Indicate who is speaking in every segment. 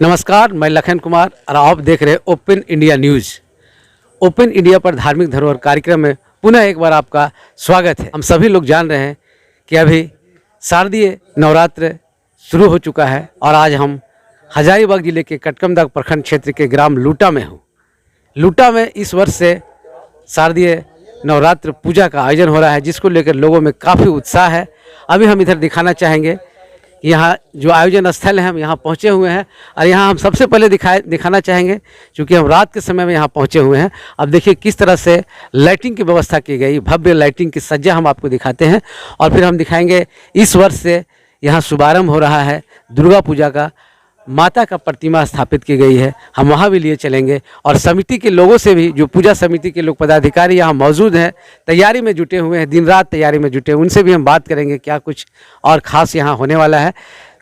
Speaker 1: नमस्कार, मैं लखन कुमार और आप देख रहे हैं open India news. Open India पर धार्मिक धरोहर कार्यक्रम में पुनः एक बार आपका स्वागत है। हम सभी लोग जान रहे हैं कि अभी शारदीय नवरात्र शुरू हो चुका है और आज हम हजारीबाग जिले के कटकमदाग प्रखंड क्षेत्र के ग्राम लूटा में हूँ। लूटा में इस वर्ष से शारदीय नवरात्र पूजा का आयोजन हो रहा है, जिसको लेकर लोगों में काफ़ी उत्साह है। अभी हम इधर दिखाना चाहेंगे, यहाँ जो आयोजन स्थल है हम यहाँ पहुँचे हुए हैं और यहाँ हम सबसे पहले दिखाना चाहेंगे, क्योंकि हम रात के समय में यहाँ पहुँचे हुए हैं। अब देखिए किस तरह से लाइटिंग की व्यवस्था की गई, भव्य लाइटिंग की सज्जा हम आपको दिखाते हैं और फिर हम दिखाएंगे इस वर्ष से यहाँ शुभारंभ हो रहा है दुर्गा पूजा का। माता का प्रतिमा स्थापित की गई है, हम वहाँ भी लिए चलेंगे और समिति के लोगों से भी, जो पूजा समिति के लोग पदाधिकारी यहाँ मौजूद हैं, तैयारी में जुटे हुए हैं, दिन रात तैयारी में जुटे, उनसे भी हम बात करेंगे क्या कुछ और ख़ास यहाँ होने वाला है।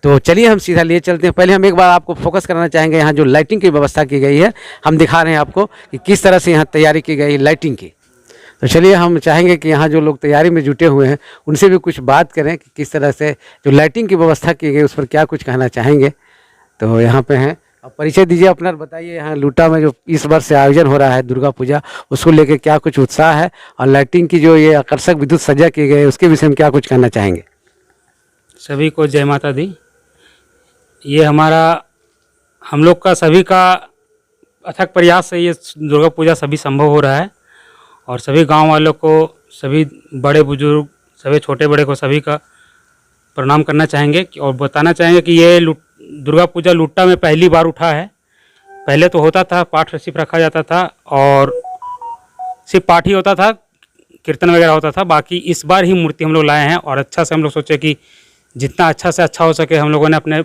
Speaker 1: तो चलिए हम सीधा लिए चलते हैं। पहले हम एक बार आपको फोकस कराना चाहेंगे, यहाँ जो लाइटिंग की व्यवस्था की गई है हम दिखा रहे हैं आपको कि किस तरह से यहाँ तैयारी की गई लाइटिंग की। तो चलिए हम चाहेंगे कि यहाँ जो लोग तैयारी में जुटे हुए हैं उनसे भी कुछ बात करें कि किस तरह से जो लाइटिंग की व्यवस्था की गई उस पर क्या कुछ कहना चाहेंगे। तो यहाँ पे हैं, अब परिचय दीजिए अपना, बताइए यहाँ लूटा में जो इस वर्ष से आयोजन हो रहा है दुर्गा पूजा, उसको लेकर क्या कुछ उत्साह है और लाइटिंग की जो ये आकर्षक विद्युत सज्जा की गई है उसके विषय में क्या कुछ कहना चाहेंगे।
Speaker 2: सभी को जय माता दी। ये हम लोग का सभी का अथक प्रयास से ये दुर्गा पूजा सभी संभव हो रहा है और सभी गांव वालों को, सभी बड़े बुजुर्ग, सभी छोटे बड़े को सभी का प्रणाम करना चाहेंगे और बताना चाहेंगे कि ये दुर्गा पूजा लूटा में पहली बार उठा है। पहले तो होता था, पाठ सिर्फ रखा जाता था और सिर्फ पाठ ही होता था, कीर्तन वगैरह होता था। बाकी इस बार ही मूर्ति हम लोग लाए हैं और अच्छा से हम लोग सोचे कि जितना अच्छा से अच्छा हो सके हम लोगों ने अपने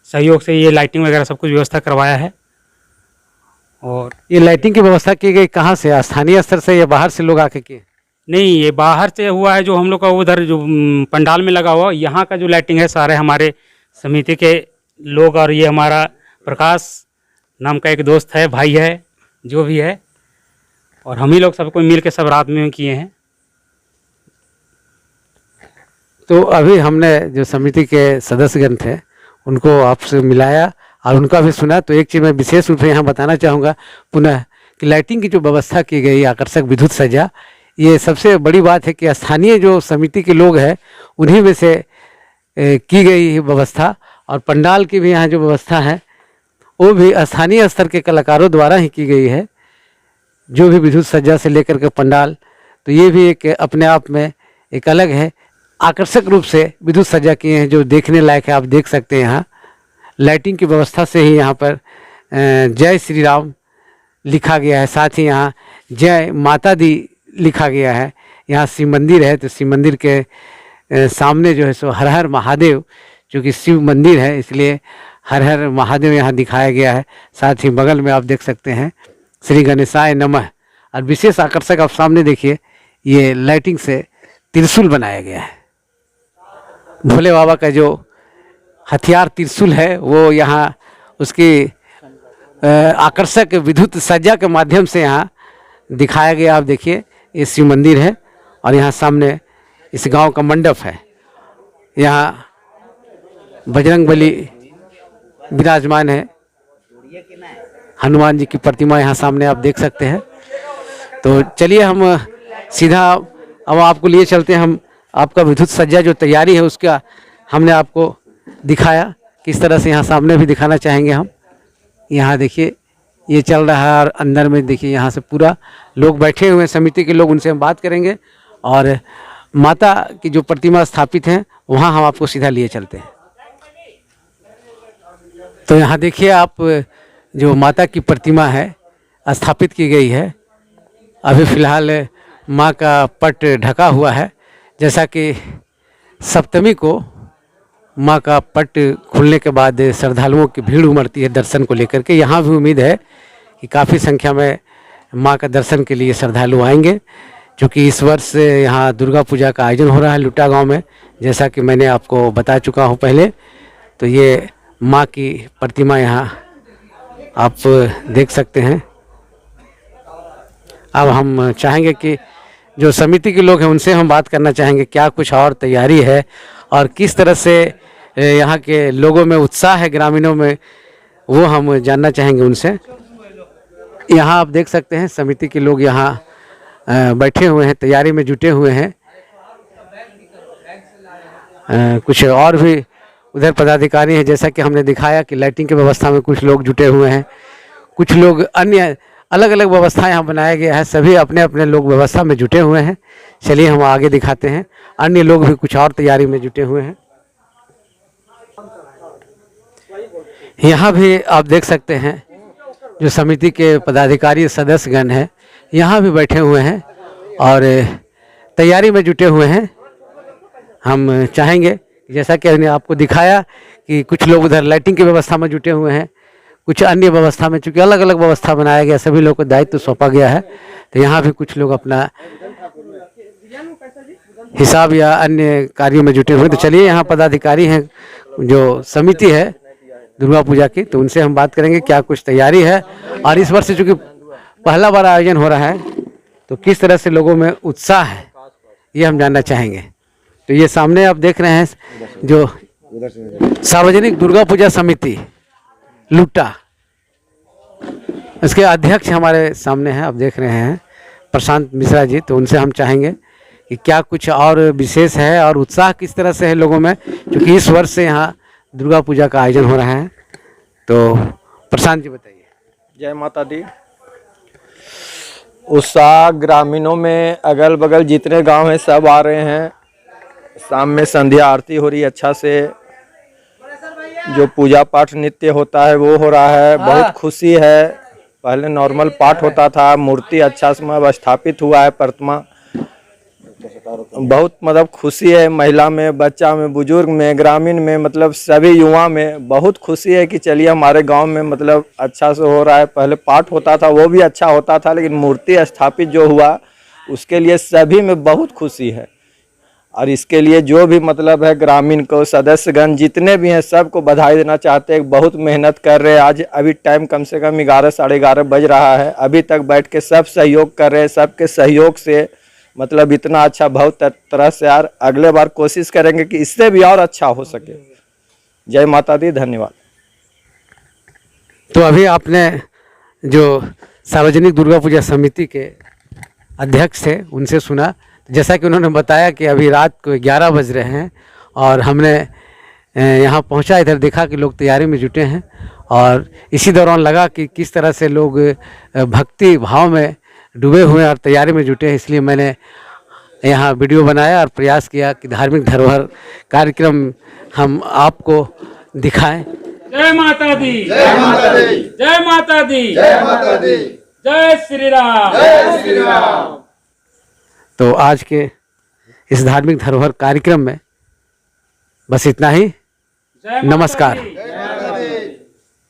Speaker 2: सहयोग से ये लाइटिंग वगैरह सब कुछ व्यवस्था करवाया है। और
Speaker 1: ये लाइटिंग की व्यवस्था की गई कहाँ से, स्थानीय स्तर से या बाहर से लोग आके किए?
Speaker 2: नहीं, ये बाहर से हुआ है। जो हम लोग का उधर जो पंडाल में लगा हुआ, यहाँ का जो लाइटिंग है सारे हमारे समिति के लोग, और ये हमारा प्रकाश नाम का एक दोस्त है, भाई है, जो भी है, और हम ही लोग सबको मिल के सब रात में किए हैं।
Speaker 1: तो अभी हमने जो समिति के सदस्यगण थे उनको आपसे मिलाया और उनका भी सुना। तो एक चीज़ मैं विशेष रूप से यहाँ बताना चाहूँगा पुनः कि लाइटिंग की जो व्यवस्था की गई, आकर्षक विद्युत सज्जा, ये सबसे बड़ी बात है कि स्थानीय जो समिति के लोग हैं उन्हीं में से की गई व्यवस्था, और पंडाल की भी यहाँ जो व्यवस्था है वो भी स्थानीय स्तर के कलाकारों द्वारा ही की गई है, जो भी विद्युत सज्जा से लेकर के पंडाल। तो ये भी एक अपने आप में एक अलग है, आकर्षक रूप से विद्युत सज्जा किए हैं जो देखने लायक है। आप देख सकते हैं यहाँ लाइटिंग की व्यवस्था से ही यहाँ पर जय श्री राम लिखा गया है, साथ ही यहाँ जय माता दी लिखा गया है। यहाँ शिव मंदिर है, तो शिव मंदिर के सामने जो है सो हर हर महादेव, क्योंकि शिव मंदिर है इसलिए हर हर महादेव यहाँ दिखाया गया है। साथ ही बगल में आप देख सकते हैं श्री गणेशाय नमः। और विशेष आकर्षक आप सामने देखिए, ये लाइटिंग से त्रिशूल बनाया गया है। भोले बाबा का जो हथियार त्रिशूल है वो यहाँ उसकी आकर्षक विद्युत सज्जा के माध्यम से यहाँ दिखाया गया। आप देखिए ये शिव मंदिर है और यहाँ सामने इस गांव का मंडप है। यहाँ बजरंगबली विराजमान है, हनुमान जी की प्रतिमा यहाँ सामने आप देख सकते हैं। तो चलिए हम सीधा अब आपको लिए चलते हैं। हम आपका विद्युत सज्जा जो तैयारी है उसका हमने आपको दिखाया, किस तरह से यहाँ सामने भी दिखाना चाहेंगे हम। यहाँ देखिए ये चल रहा है और अंदर में देखिए यहाँ से पूरा लोग बैठे हुए हैं, समिति के लोग, उनसे हम बात करेंगे और माता की जो प्रतिमा स्थापित हैं वहाँ हम आपको सीधा लिए चलते हैं। तो यहाँ देखिए आप जो माता की प्रतिमा है स्थापित की गई है। अभी फ़िलहाल माँ का पट ढका हुआ है, जैसा कि सप्तमी को माँ का पट खुलने के बाद श्रद्धालुओं की भीड़ उमड़ती है दर्शन को लेकर के। यहाँ भी उम्मीद है कि काफ़ी संख्या में माँ का दर्शन के लिए श्रद्धालु आएंगे, क्योंकि इस वर्ष यहाँ दुर्गा पूजा का आयोजन हो रहा है लूटा गांव में, जैसा कि मैंने आपको बता चुका हूँ पहले। तो ये माँ की प्रतिमा यहाँ आप देख सकते हैं। अब हम चाहेंगे कि जो समिति के लोग हैं उनसे हम बात करना चाहेंगे क्या कुछ और तैयारी है और किस तरह से यहाँ के लोगों में उत्साह है, ग्रामीणों में वो हम जानना चाहेंगे उनसे। यहाँ आप देख सकते हैं समिति के लोग यहाँ बैठे हुए हैं, तैयारी में जुटे हुए हैं। कुछ और भी उधर पदाधिकारी हैं, जैसा कि हमने दिखाया कि लाइटिंग की व्यवस्था में कुछ लोग जुटे हुए हैं, कुछ लोग अन्य अलग अलग व्यवस्था यहाँ बनाया गया है, सभी अपने अपने लोग व्यवस्था में जुटे हुए हैं। चलिए हम आगे दिखाते हैं, अन्य लोग भी कुछ और तैयारी में जुटे हुए हैं। यहाँ भी आप देख सकते हैं जो समिति के पदाधिकारी सदस्यगण हैं यहाँ भी बैठे हुए हैं और तैयारी में जुटे हुए हैं। हम चाहेंगे जैसा कि हमने आपको दिखाया कि कुछ लोग उधर लाइटिंग की व्यवस्था में जुटे हुए हैं, कुछ अन्य व्यवस्था में, चूँकि अलग अलग व्यवस्था बनाया गया, सभी लोग को दायित्व सौंपा गया है, तो यहाँ भी कुछ लोग अपना हिसाब या अन्य कार्यों में जुटे हुए हैं। तो चलिए यहाँ पदाधिकारी हैं जो समिति है दुर्गा पूजा की, तो उनसे हम बात करेंगे क्या कुछ तैयारी है और इस वर्ष चूँकि पहला बार आयोजन हो रहा है तो किस तरह से लोगों में उत्साह है ये हम जानना चाहेंगे। तो ये सामने आप देख रहे हैं जो सार्वजनिक दुर्गा पूजा समिति लुट्टा, इसके अध्यक्ष हमारे सामने हैं, आप देख रहे हैं प्रशांत मिश्रा जी। तो उनसे हम चाहेंगे कि क्या कुछ और विशेष है और उत्साह किस तरह से है लोगों में, क्योंकि इस वर्ष से यहाँ दुर्गा पूजा का आयोजन हो रहा है। तो प्रशांत जी बताइए।
Speaker 3: जय माता दी। उत्साह ग्रामीणों में, अगल बगल जितने गांव हैं सब आ रहे हैं। शाम में संध्या आरती हो रही है, अच्छा से जो पूजा पाठ नित्य होता है वो हो रहा है। बहुत खुशी है। पहले नॉर्मल पाठ होता था, मूर्ति अच्छा से स्थापित हुआ है, प्रतिमा। बहुत मतलब खुशी है, महिला में, बच्चा में, बुजुर्ग में, ग्रामीण में, मतलब सभी युवा में बहुत खुशी है कि चलिए हमारे गांव में मतलब अच्छा से हो रहा है। पहले पाठ होता था वो भी अच्छा होता था, लेकिन मूर्ति स्थापित जो हुआ उसके लिए सभी में बहुत खुशी है। और इसके लिए जो भी मतलब है ग्रामीण को, सदस्यगण जितने भी हैं सबको बधाई देना चाहते हैं। बहुत मेहनत कर रहे हैं। आज अभी टाइम कम से कम 11 साढ़े 11 बज रहा है, अभी तक बैठ के सब सहयोग कर रहे हैं। सबके सहयोग से मतलब इतना अच्छा बहुत तरह से यार अगले बार कोशिश करेंगे कि इससे भी और अच्छा हो सके। जय माता दी, धन्यवाद।
Speaker 1: तो अभी आपने जो सार्वजनिक दुर्गा पूजा समिति के अध्यक्ष थे उनसे सुना, जैसा कि उन्होंने बताया कि अभी रात को 11 बज रहे हैं और हमने यहाँ पहुँचा, इधर देखा कि लोग तैयारी में जुटे हैं और इसी दौरान लगा कि किस तरह से लोग भक्ति भाव में डूबे हुए हैं और तैयारी में जुटे हैं। इसलिए मैंने यहाँ वीडियो बनाया और प्रयास किया कि धार्मिक धरोहर कार्यक्रम हम आपको दिखाएं।
Speaker 2: जय माता दी,
Speaker 4: जय माता दी,
Speaker 2: जय माता दी,
Speaker 4: जय माता दी,
Speaker 2: जय श्री राम,
Speaker 4: जय श्री राम।
Speaker 1: तो आज के इस धार्मिक धरोहर कार्यक्रम में बस इतना ही।
Speaker 2: जय माता
Speaker 1: नमस्कार।
Speaker 2: दी।